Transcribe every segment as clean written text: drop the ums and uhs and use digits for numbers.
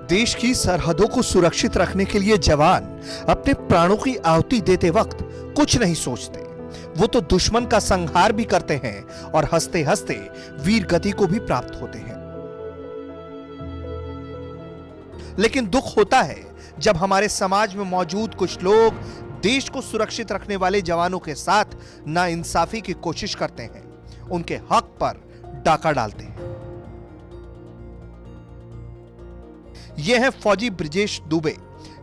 देश की सरहदों को सुरक्षित रखने के लिए जवान अपने प्राणों की आहुति देते वक्त कुछ नहीं सोचते। वो तो दुश्मन का संहार भी करते हैं और हंसते हंसते वीर गति को भी प्राप्त होते हैं। लेकिन दुख होता है जब हमारे समाज में मौजूद कुछ लोग देश को सुरक्षित रखने वाले जवानों के साथ नाइंसाफी की कोशिश करते हैं, उनके हक पर डाका डालते हैं। ये हैं फौजी ब्रिजेश दुबे,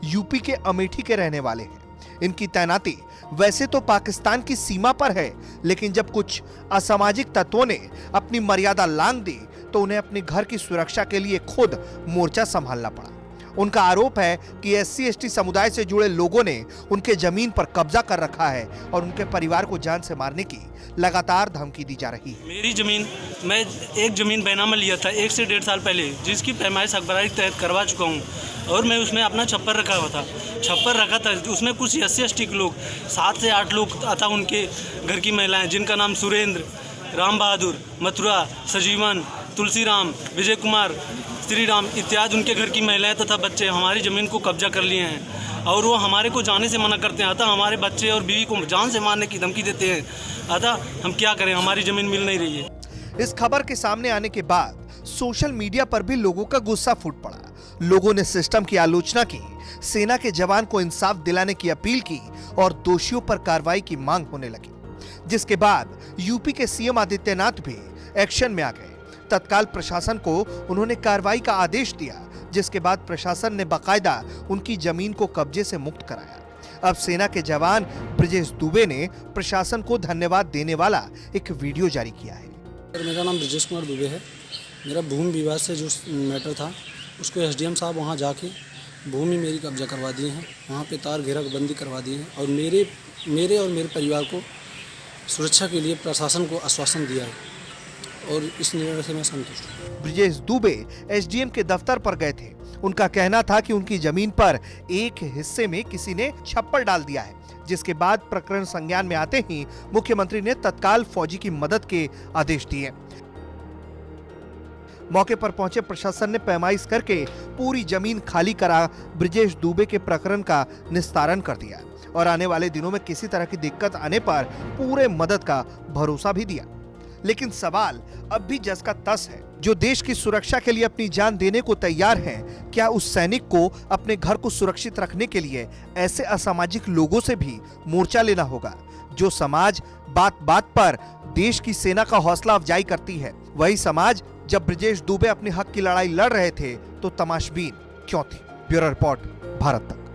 यूपी के अमेठी के रहने वाले हैं। इनकी तैनाती वैसे तो पाकिस्तान की सीमा पर है, लेकिन जब कुछ असामाजिक तत्वों ने अपनी मर्यादा लांघ दी तो उन्हें अपने घर की सुरक्षा के लिए खुद मोर्चा संभालना पड़ा। उनका आरोप है कि SC/ST समुदाय से जुड़े लोगों ने उनके जमीन पर कब्जा कर रखा है और उनके परिवार को जान से मारने की लगातार धमकी दी जा रही है। मेरी जमीन, मैं एक जमीन बैनामा लिया था 1 से 1.5 साल पहले, जिसकी पैमाइश अखबारी के तहत करवा चुका हूँ और मैं उसमें अपना छप्पर रखा हुआ था। छप्पर रखा था, उसमें कुछ SC/ST के लोग 7 से 8 लोग अतः उनके घर की महिलाएं, जिनका नाम सुरेंद्र, राम बहादुर, मथुरा, सजीवन, तुलसीराम, विजय कुमार, श्री राम इत्यादि उनके घर की महिलाएं तथा बच्चे हमारी ज़मीन को कब्जा कर लिए हैं और वो हमारे को जाने से मना करते हैं। अतः हमारे बच्चे और बीवी को जान से मारने की धमकी देते हैं। अतः हम क्या करें, हमारी ज़मीन मिल नहीं रही है। इस खबर के सामने आने के बाद सोशल मीडिया पर भी लोगों का गुस्सा फूट पड़ा। लोगों ने सिस्टम की आलोचना की, सेना के जवान को इंसाफ दिलाने की अपील की और दोषियों पर कार्रवाई की मांग होने लगी। जिसके बाद यूपी के CM आदित्यनाथ भी एक्शन में आ गए। तत्काल प्रशासन को उन्होंने कार्रवाई का आदेश दिया, जिसके बाद प्रशासन ने बाकायदा उनकी जमीन को कब्जे से मुक्त कराया। अब सेना के जवान ब्रिजेश दुबे ने प्रशासन को धन्यवाद देने वाला एक वीडियो जारी किया है। मेरा नाम ब्रिजेश कुमार दुबे है। मेरा भूमि विवाद से जो मैटर था उसको SDM साहब वहाँ जाके भूमि मेरी कब्जा करवा दिए हैं, वहाँ पे तार घेराबंदी करवा दी है और मेरे और मेरे परिवार को सुरक्षा के लिए प्रशासन को आश्वासन दिया है और इस निर्णय से मैं संतुष्ट हूँ। ब्रिजेश दुबे SDM के दफ्तर पर गए थे। उनका कहना था कि उनकी जमीन पर एक हिस्से में किसी ने छप्पर डाल दिया है, जिसके बाद प्रकरण संज्ञान में आते ही मुख्यमंत्री ने तत्काल फौजी की मदद के आदेश दिए। मौके पर पहुंचे प्रशासन ने पैमाइश करके पूरी जमीन खाली करा ब्रिजेश दुबे के प्रकरण का निस्तारण कर दिया और आने वाले दिनों में किसी तरह की दिक्कत आने पर पूरे मदद का भरोसा भी दिया। लेकिन सवाल अब भी जस का तस है, जो देश की सुरक्षा के लिए अपनी जान देने को तैयार हैं, क्या उस सैनिक को अपने घर को सुरक्षित रखने के लिए ऐसे असामाजिक लोगों से भी मोर्चा लेना होगा? जो समाज बात बात पर देश की सेना का हौसला अफजाई करती है, वही समाज जब ब्रिजेश दुबे अपने हक की लड़ाई लड़ रहे थे तो तमाशबीन क्यों थी? ब्यूरो रिपोर्ट, भारत तक।